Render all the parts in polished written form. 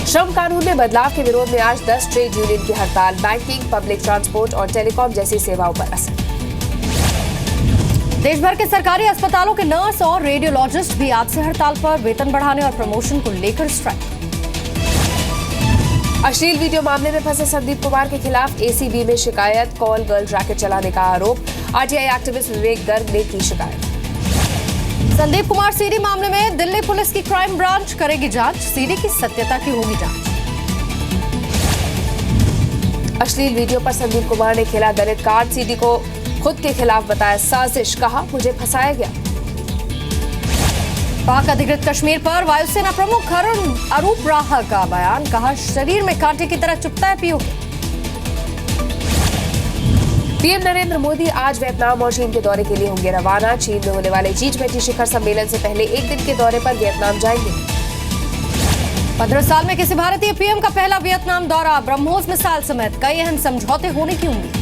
श्रम कानून में बदलाव के विरोध में आज 10 ट्रेड यूनियन की हड़ताल। बैंकिंग, पब्लिक ट्रांसपोर्ट और टेलीकॉम जैसी सेवाओं पर असर। देश भर के सरकारी अस्पतालों के नर्स और रेडियोलॉजिस्ट भी आज से हड़ताल पर। वेतन बढ़ाने और प्रमोशन को लेकर स्ट्राइक। अश्लील वीडियो मामले में फंसे संदीप कुमार के खिलाफ एसीबी में शिकायत। कॉल गर्ल रैकेट चलाने का आरोप। आरटीआई एक्टिविस्ट विवेक गर्ग ने की शिकायत। संदीप कुमार सीडी मामले में दिल्ली पुलिस की क्राइम ब्रांच करेगी जांच। सीडी की सत्यता की होगी जांच। अश्लील वीडियो पर संदीप कुमार ने खेला दलित कार्ड। सीडी को खुद के खिलाफ बताया साजिश। कहा, मुझे फंसाया गया। पाक अधिकृत कश्मीर पर वायुसेना प्रमुख अरूप राहा का बयान। कहा, शरीर में कांटे की तरह चुभता है पीओके। पीएम नरेंद्र मोदी आज वियतनाम और चीन के दौरे के लिए होंगे रवाना। चीन में होने वाले G20 शिखर सम्मेलन से पहले एक दिन के दौरे पर वियतनाम जाएंगे। 15 साल में किसी भारतीय पीएम का पहला वियतनाम दौरा। ब्रह्मोस मिसाइल समेत कई अहम समझौते होने की उम्मीद।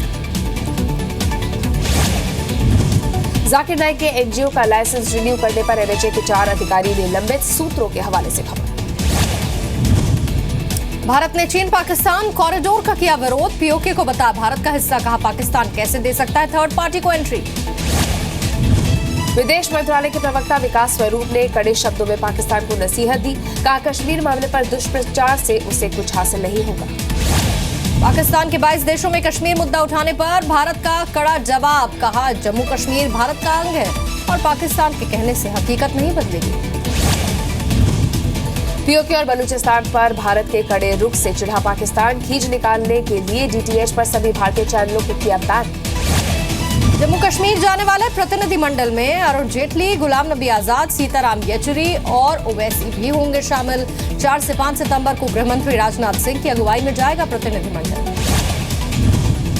जाकिर नाइक के एनजीओ का लाइसेंस रिन्यू करने पर एनएचए के 4 अधिकारी निलंबित। सूत्रों के हवाले से खबर। भारत ने चीन पाकिस्तान कॉरिडोर का किया विरोध। पीओके को बताया भारत का हिस्सा। कहा, पाकिस्तान कैसे दे सकता है थर्ड पार्टी को एंट्री। विदेश मंत्रालय के प्रवक्ता विकास स्वरूप ने कड़े शब्दों में पाकिस्तान को नसीहत दी। कहा, कश्मीर मामले पर दुष्प्रचार से उसे कुछ हासिल नहीं होगा। पाकिस्तान के 22 देशों में कश्मीर मुद्दा उठाने पर भारत का कड़ा जवाब। कहा, जम्मू कश्मीर भारत का अंग है और पाकिस्तान के कहने से हकीकत नहीं बदलेगी। पीओके और बलूचिस्तान पर भारत के कड़े रुख से चिढ़ा पाकिस्तान। खींच निकालने के लिए डीटीएच पर सभी भारतीय चैनलों को किया बैन। जम्मू कश्मीर जाने वाले प्रतिनिधिमंडल में अरुण जेटली, गुलाम नबी आजाद, सीताराम येचुरी और ओवैसी भी होंगे शामिल। 4 से 5 सितंबर को गृहमंत्री राजनाथ सिंह की अगुवाई में जाएगा प्रतिनिधिमंडल।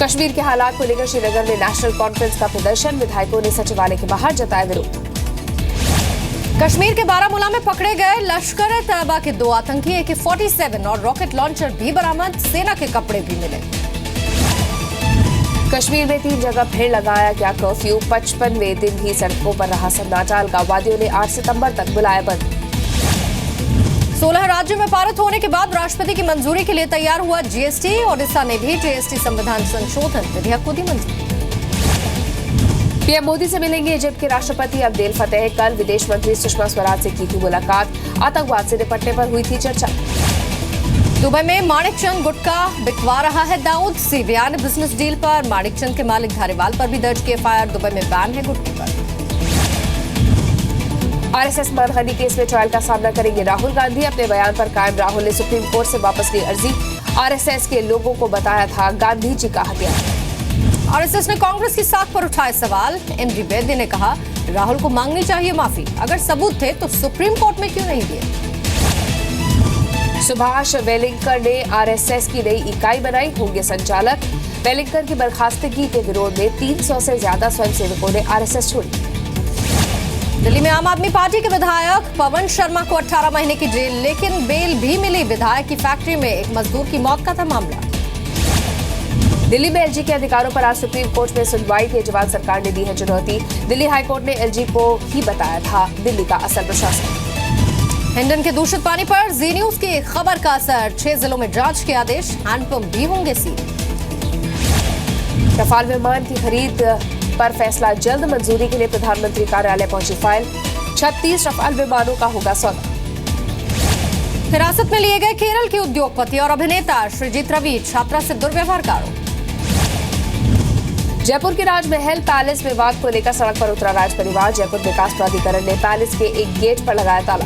कश्मीर के हालात को लेकर श्रीनगर में नेशनल कॉन्फ्रेंस का प्रदर्शन। विधायकों ने सचिवालय के बाहर जताया विरोध। कश्मीर के बारामूला में पकड़े गए लश्कर-ए-तैयबा के 2 आतंकी AK-47 और रॉकेट लॉन्चर भी बरामद। सेना के कपड़े भी मिले। कश्मीर में 3 जगह फिर लगाया गया कर्फ्यू। 55वें दिन भी सड़कों पर रहा सन्नाटा। अलगाववादियों ने 8 सितंबर तक बुलाया बंद। 16 राज्यों में पारित होने के बाद राष्ट्रपति की मंजूरी के लिए तैयार हुआ जीएसटी। ओडिशा ने भी जीएसटी संविधान संशोधन विधेयक को दी मंजूरी। पीएम मोदी से मिलेंगे इजिप्ट के राष्ट्रपति अब्देल फतेह। कल विदेश मंत्री सुषमा स्वराज से की थी मुलाकात। आतंकवाद से निपटने पर हुई थी चर्चा। दुबई में माणिकचंद गुटखा बिकवा रहा है दाऊद। सीबीआई ने बिजनेस डील पर माणिकचंद के मालिक धारीवाल पर भी दर्ज की एफआईआर। दुबई में बैन है गुटखे पर। आरएसएस मानहानि केस में ट्रायल का सामना करेंगे राहुल गांधी। अपने बयान पर कायम राहुल ने सुप्रीम कोर्ट से वापस ली अर्जी। आरएसएस के लोगों को बताया था गांधी जी का हत्यारा। आरएसएस ने कांग्रेस की साख पर उठाए सवाल। एमजी वैद्य ने कहा, राहुल को मांगनी चाहिए माफी। अगर सबूत थे तो सुप्रीम कोर्ट में क्यों नहीं दिए। सुभाष वेलिंगकर ने आरएसएस की नई इकाई बनाई। होंगे संचालक। वेलिंगकर की बर्खास्तगी के विरोध में 300 से ज्यादा स्वयंसेवकों ने आरएसएस छोड़ी। दिल्ली में आम आदमी पार्टी के विधायक पवन शर्मा को 18 महीने की जेल, लेकिन बेल भी मिली। विधायक की फैक्ट्री में एक मजदूर की मौत का था मामला। दिल्ली में एलजी के अधिकारों पर आज सुप्रीम कोर्ट में सुनवाई। केजरीवाल सरकार ने दी है चुनौती। दिल्ली हाईकोर्ट ने एलजी को ही बताया था दिल्ली का असल प्रशासन। हिंडन के दूषित पानी पर जी न्यूज की खबर का असर। 6 जिलों में जांच के आदेश। हैंडपंप भी होंगे सील। रफाल विमान की खरीद पर फैसला जल्द। मंजूरी के लिए प्रधानमंत्री कार्यालय पहुंची फाइल। 36 रफाल विमानों का होगा सौदा। हिरासत में लिए गए केरल के उद्योगपति और अभिनेता श्रीजीत रवि। छात्रा से दुर्व्यवहार का आरोप। जयपुर के राजमहल पैलेस विवाद को लेकर सड़क पर उतरा राज परिवार। जयपुर विकास प्राधिकरण ने पैलेस के एक गेट पर लगाया ताला।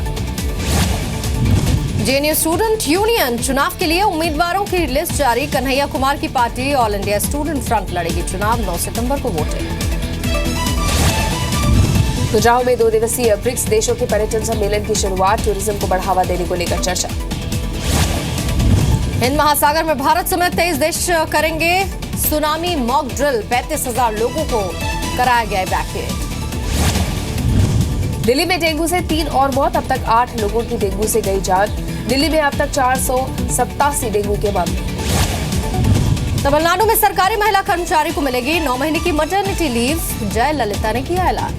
जेएनयू स्टूडेंट यूनियन चुनाव के लिए उम्मीदवारों की लिस्ट जारी। कन्हैया कुमार की party all India student front लड़ेगी चुनाव। 9 सितंबर को वोटिंग। खजुराहो में 2 दिवसीय ब्रिक्स देशों के पर्यटन सम्मेलन की शुरुआत। टूरिज्म को बढ़ावा देने को लेकर चर्चा। हिंद महासागर में भारत समेत 23 देश करेंगे सुनामी मॉक ड्रिल। 35,000 लोगों को कराया गया इवैक्यूएट। दिल्ली में डेंगू से 3 और मौत। अब तक 8 लोगों की डेंगू से गई जान। दिल्ली में अब तक 487 डेंगू के मामले। तमिलनाडु में सरकारी महिला कर्मचारी को मिलेगी 9 महीने की मैटरनिटी लीव। जयललिता ने किया ऐलान।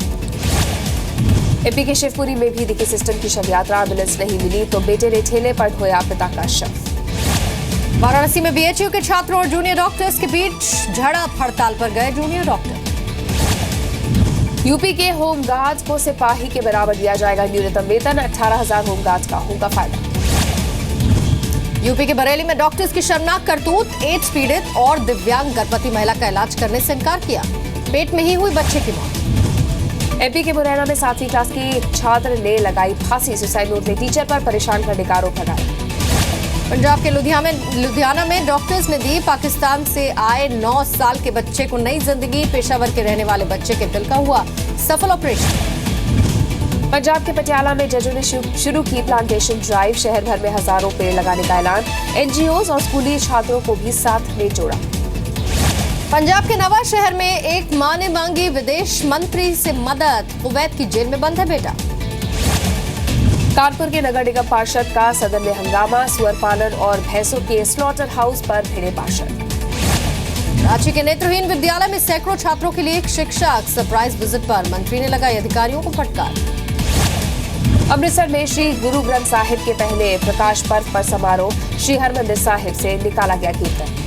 एपी के शिवपुरी में भी दिखी सिस्टम की शव यात्रा, एम्बुलेंस नहीं मिली तो बेटे ने ठेले पर ढोया पिता का शव। वाराणसी में बीएचयू के छात्रों और जूनियर डॉक्टर्स के बीच झड़प, हड़ताल पर गए जूनियर डॉक्टर। यूपी के होमगार्ड्स को सिपाही के बराबर दिया जाएगा न्यूनतम वेतन, 18,000 होमगार्ड्स का होगा फायदा। यूपी के बरेली में डॉक्टर्स की शर्मनाक करतूत, एड्स पीड़ित और दिव्यांग गर्भवती महिला का इलाज करने से इनकार किया, पेट में ही हुई बच्चे की मौत। एपी के मुरैना में 7वीं क्लास की छात्र ने लगाई फांसी, सुसाइड नोट में टीचर पर परेशान करने का आरोप लगाया। पंजाब के लुधियाना में डॉक्टर्स ने दी पाकिस्तान से आए 9 साल के बच्चे को नई जिंदगी, पेशावर के रहने वाले बच्चे के दिल का हुआ सफल ऑपरेशन। पंजाब के पटियाला में जजों ने शुरू की प्लांटेशन ड्राइव, शहर भर में हजारों पेड़ लगाने का ऐलान, एनजीओज और स्कूली छात्रों को भी साथ में जोड़ा। पंजाब के नवा शहर में एक मां ने मांगी विदेश मंत्री से मदद, कुवैत की जेल में बंद है बेटा। कानपुर के नगर निगम पार्षद का सदन में हंगामा, सुअर पालन और भैंसों के स्लॉटर हाउस पर भिड़े पार्षद। रांची के नेत्रहीन विद्यालय में सैकड़ों छात्रों के लिए एक शिक्षक सरप्राइज विजिट पर, मंत्री ने लगाई अधिकारियों को फटकार। अमृतसर में श्री गुरु ग्रंथ साहिब के पहले प्रकाश पर्व पर समारोह, श्री हरमंदिर साहिब से निकाला गया कीर्तन।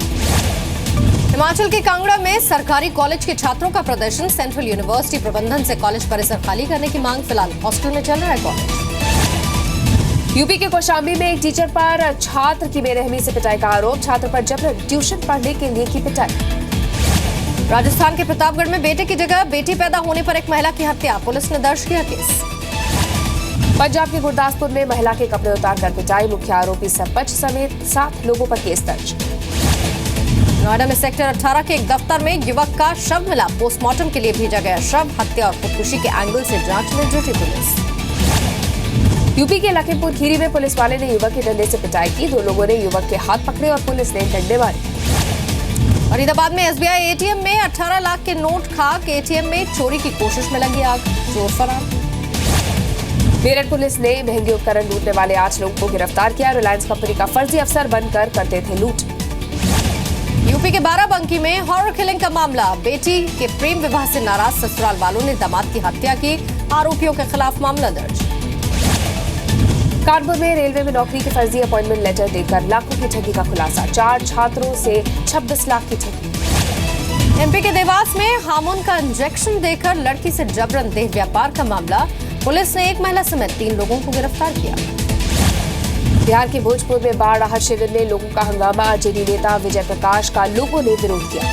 हिमाचल के कांगड़ा में सरकारी कॉलेज के छात्रों का प्रदर्शन, सेंट्रल यूनिवर्सिटी प्रबंधन से कॉलेज परिसर खाली करने की मांग, फिलहाल हॉस्टल में चल रहा है कॉलेज। यूपी के कौशाम्बी में एक टीचर पर छात्र की बेरहमी से पिटाई का आरोप, छात्र पर जबरन ट्यूशन पढ़ने के लिए की पिटाई। राजस्थान के प्रतापगढ़ में बेटे की जगह बेटी पैदा होने पर एक महिला की हत्या, पुलिस ने दर्ज किया केस। पंजाब के गुरदासपुर में महिला के कपड़े उतार कर पिटाई, मुख्य आरोपी सरपंच समेत 7 लोगों पर केस दर्ज। नोएडा में सेक्टर 18 के एक दफ्तर में युवक का शव मिला, पोस्टमार्टम के लिए भेजा गया शव, हत्या और खुदकुशी के एंगल से जांच में जुटी पुलिस। यूपी के लखीमपुर खीरी में पुलिस वाले ने युवक के डंडे से पिटाई की, 2 लोगों ने युवक के हाथ पकड़े और पुलिस ने डंडे मारे। फरीदाबाद में एसबीआई एटीएम में 18 लाख के नोट खाक, एटीएम में चोरी की कोशिश में लगी आग, चोर फरार। मेरठ पुलिस ने महंगे उपकरण लूटने वाले 8 लोगों को गिरफ्तार किया, रिलायंस कंपनी का फर्जी अफसर बनकर करते थे लूट। यूपी के बाराबंकी में हॉरर किलिंग का मामला, बेटी के प्रेम विवाह से नाराज ससुराल वालों ने दामाद की हत्या की, आरोपियों के खिलाफ मामला दर्ज। कानपुर में रेलवे में नौकरी के फर्जी अपॉइंटमेंट लेटर देकर लाखों की ठगी का खुलासा, 4 छात्रों से 26 लाख की ठगी। एमपी के देवास में हार्मोन का इंजेक्शन देकर लड़की से जबरन देह व्यापार का मामला, पुलिस ने एक महिला समेत 3 लोगों को गिरफ्तार किया। बिहार के भोजपुर में बाढ़ राहत शिविर में लोगों का हंगामा, जेडी नेता विजय प्रकाश का लोगों ने विरोध किया।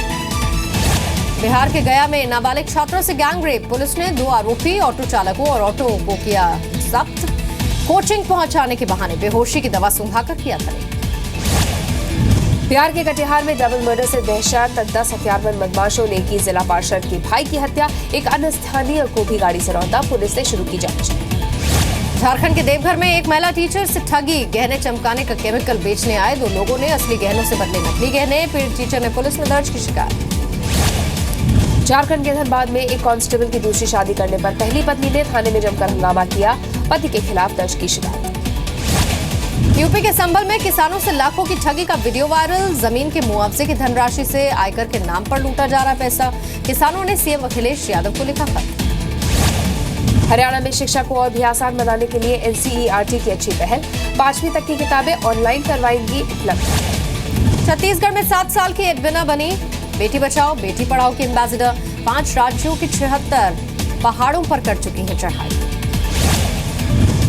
बिहार के गया में नाबालिग छात्रों से गैंगरेप, पुलिस ने 2 आरोपी ऑटो चालकों और ऑटो को किया जब्त, कोचिंग पहुंचाने के बहाने बेहोशी की दवा सुंघाकर किया था। बिहार के कटिहार में डबल मर्डर से दहशत, 10 हथियारबंद बदमाशों ने की जिला पार्षद के भाई की हत्या, एक अन्य स्थानीय को भी गाड़ी से रौंदा, पुलिस ने शुरू की जांच। झारखंड के देवघर में एक महिला टीचर से ठगी, गहने चमकाने का केमिकल बेचने आए 2 लोगों ने असली गहनों से बदले नकली गहने, पीड़ित टीचर ने पुलिस में दर्ज की शिकायत। झारखंड के धनबाद में एक कांस्टेबल की दूसरी शादी करने पर पहली पत्नी ने थाने में जमकर हंगामा किया, पति के खिलाफ दर्ज की शिकायत। यूपी के संभल में किसानों से लाखों की ठगी का वीडियो वायरल, जमीन के मुआवजे की धनराशि से आयकर के नाम पर लूटा जा रहा पैसा, किसानों ने सीएम अखिलेश यादव को लिखा खत। हरियाणा में शिक्षा को और भी आसान बनाने के लिए एनसीईआरटी की अच्छी पहल, 5वीं तक की किताबें ऑनलाइन करवाएंगी उपलब्ध। छत्तीसगढ़ में 7 साल की एडविना बनी बेटी बचाओ बेटी पढ़ाओ की एम्बेसडर, 5 राज्यों की 76 पहाड़ों पर कर चुकी है चढ़ाई।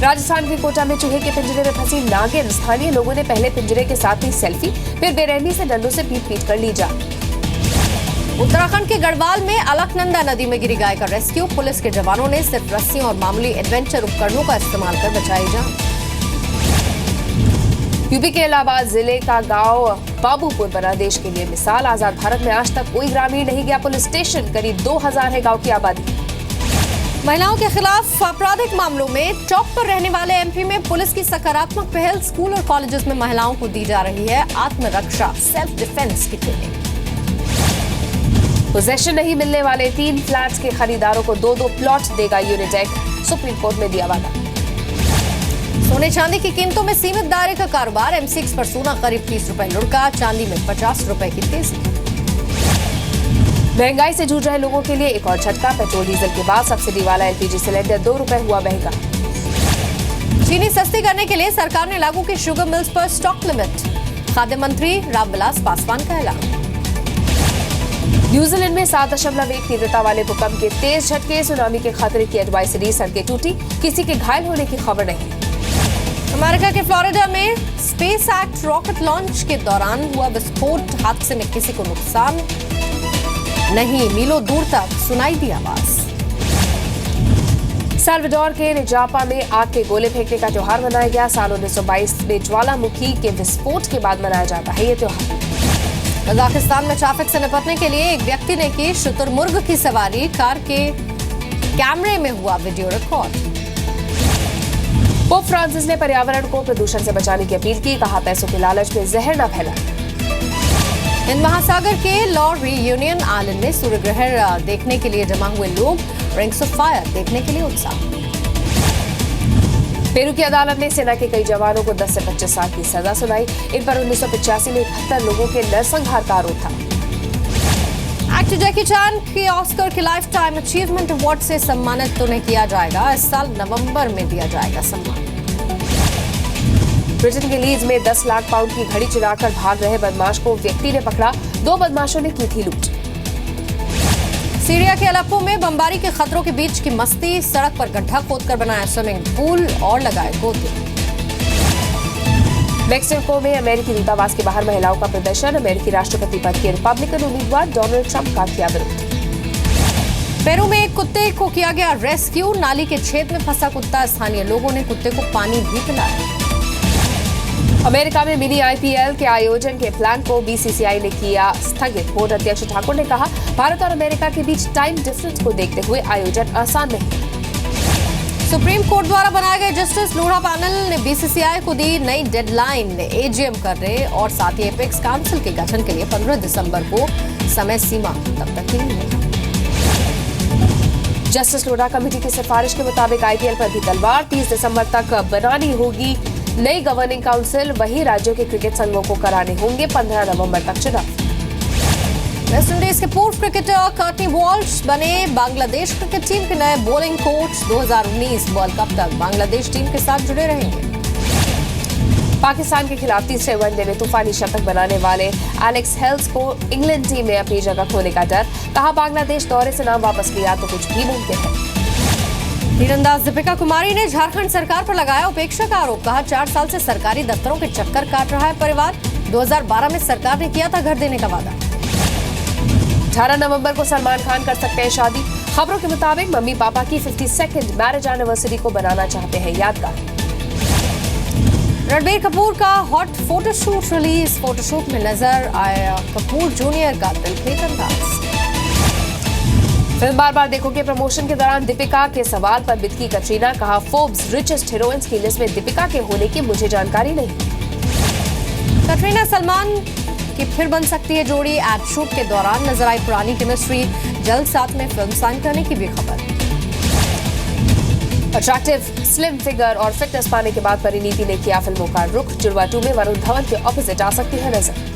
राजस्थान के कोटा में चूहे के पिंजरे में फंसी नागिन, स्थानीय लोगों ने पहले पिंजरे के साथ ही सेल्फी, फिर बेरहमी से डंडों से पीट कर ली जान। उत्तराखंड के गढ़वाल में अलकनंदा नदी में गिरी गाय का रेस्क्यू, पुलिस के जवानों ने सिर्फ रस्सियों और मामूली एडवेंचर उपकरणों का इस्तेमाल कर बचाई जान। यूपी के इलाहाबाद जिले का गांव बाबूपुर बना देश के लिए मिसाल, आजाद भारत में आज तक कोई ग्रामीण नहीं गया पुलिस स्टेशन, करीब 2000 है गांव की आबादी। महिलाओं के खिलाफ आपराधिक मामलों में टॉप पर रहने वाले एमपी में पुलिस की सकारात्मक पहल, स्कूल और कॉलेजेस में महिलाओं को दी जा रही है आत्मरक्षा सेल्फ डिफेंस की ट्रेनिंग। पोजेशन नहीं मिलने वाले 3 फ्लैट्स के खरीदारों को 2-2 प्लॉट देगा यूनिटेक, सुप्रीम कोर्ट में दिया वादा। सोने चांदी की कीमतों में सीमित दायरे का कारोबार, M6 पर सोना करीब 30 रुपए लुढ़का, चांदी में 50 रुपए की तेजी। महंगाई से जूझ रहे लोगों के लिए एक और झटका। पेट्रोल डीजल के बाद सब्सिडी वाला एलपीजी सिलेंडर 2 रुपए हुआ महंगा। चीनी सस्ती करने के लिए सरकार ने लागू की शुगर मिल्स पर स्टॉक लिमिट। खाद्य मंत्री रामविलास पासवान का ऐलान। न्यूजीलैंड में 7.1 तीव्रता वाले भूकंप के तेज झटके, सुनामी के खतरे की एडवाइजरी, सड़कें टूटी, किसी के घायल होने की खबर नहीं। अमेरिका के फ्लोरिडा में स्पेस एक्ट रॉकेट लॉन्च के दौरान हुआ विस्फोट, हादसे में किसी को नुकसान नहीं, मीलों दूर तक सुनाई दी आवाज। साल्वाडोर के निजापा में आग के गोले फेंकने का त्योहार मनाया गया। साल 1922 में ज्वालामुखी के विस्फोट के बाद मनाया जाता है ये त्योहार। कजाकिस्तान में ट्रैफिक से निपटने के लिए एक व्यक्ति ने की शुतुरमुर्ग की सवारी, कार के कैमरे में हुआ वीडियो रिकॉर्ड। पोप फ्रांसिस ने पर्यावरण को प्रदूषण से बचाने की अपील की, कहा पैसों के लालच में जहर न फैलाएं। हिंद महासागर के लॉ रियूनियन आइलैंड में सूर्य ग्रहण देखने के लिए जमा हुए लोग, रिंग्स ऑफ फायर देखने के लिए उत्साह। पेरू की अदालत ने सेना के कई जवानों को 10 से 25 साल की सजा सुनाई। इन पर 1985 में 71 लोगों के नरसंहार का आरोप था। एक्टर जैकी चैन की ऑस्कर के लाइफ टाइम अचीवमेंट अवार्ड से सम्मानित उन्हें किया जाएगा। इस साल नवंबर में दिया जाएगा सम्मान। ब्रिटेन के लीड्स में 10 लाख पाउंड की घड़ी चुराकर भाग रहे बदमाश को व्यक्ति ने पकड़ा। 2 बदमाशों ने की थी लूट। सीरिया के अलेप्पो में बमबारी के खतरों के बीच की मस्ती, सड़क पर गड्ढा खोदकर बनाया स्विमिंग पूल और लगाए गोते। मेक्सिको में अमेरिकी दूतावास के बाहर महिलाओं का प्रदर्शन, अमेरिकी राष्ट्रपति पद के रिपब्लिकन उम्मीदवार डोनाल्ड ट्रंप का किया विरोध। पेरू में एक कुत्ते को किया गया रेस्क्यू, नाली के छेद में फंसा कुत्ता, स्थानीय लोगों ने कुत्ते को पानी भी पिलाया। अमेरिका में मिनी आईपीएल के आयोजन के प्लान को बीसीसीआई ने किया स्थगित। बोर्ड अध्यक्ष ठाकुर ने कहा, भारत और अमेरिका के बीच टाइम डिफरेंस को देखते हुए आयोजन आसान नहीं। सुप्रीम कोर्ट द्वारा बनाए गए जस्टिस लोढ़ा पैनल ने बीसीसीआई को दी नई डेडलाइन, एजीएम करने और साथ ही एपेक्स काउंसिल के गठन के लिए 15 दिसंबर को समय सीमा तब तक ही नहीं। जस्टिस लोढ़ा कमेटी की सिफारिश के मुताबिक आईपीएल पर भी तलवार, 30 दिसंबर तक बनानी होगी नई गवर्निंग काउंसिल। वहीं राज्यों के क्रिकेट संघों को कराने होंगे 15 नवंबर तक चुनाव। वेस्टइंडीज के पूर्व क्रिकेटर कर्टनी वॉल्श बने बांग्लादेश क्रिकेट टीम के नए बॉलिंग कोच। 2019 वर्ल्ड कप तक बांग्लादेश टीम के साथ जुड़े रहेंगे। पाकिस्तान के खिलाफ तीसरे वनडे में तूफानी शतक बनाने वाले एलेक्स हेल्स को इंग्लैंड टीम में अपनी जगह खोने का डर, कहा बांग्लादेश दौरे से नाम वापस लिया तो कुछ भी मुमकिन है। तीरंदाज दीपिका कुमारी ने झारखंड सरकार पर लगाया उपेक्षा का आरोप, कहा 4 साल से सरकारी दफ्तरों के चक्कर काट रहा है परिवार। 2012 में सरकार ने किया था घर देने का वादा। 18 नवंबर को सलमान खान कर सकते हैं शादी। खबरों के मुताबिक मम्मी पापा की 52nd मैरिज एनिवर्सरी को बनाना चाहते हैं यादगार। रणबीर कपूर का हॉट फोटोशूट रिलीज, फोटोशूट में नजर आया कपूर जूनियर का दिलखेज अंदाज। फिल्म बार बार देखो के प्रमोशन के दौरान दीपिका के सवाल पर बितकी कटरीना, कहा फोर्ब्स रिचेस्ट हीरोइंस की लिस्ट में दीपिका के होने की मुझे जानकारी नहीं। कटरीना सलमान की फिर बन सकती है जोड़ी, एड शूट के दौरान नजर आई पुरानी केमिस्ट्री, जल्द साथ में फिल्म साइन करने की भी खबर। अट्रैक्टिव स्लिम फिगर और फिटनेस पाने के बाद परिणीति ने किया फिल्मों का रुख। जुड़वा 2 में वरुण धवन के ऑपोजिट आ सकती है नजर।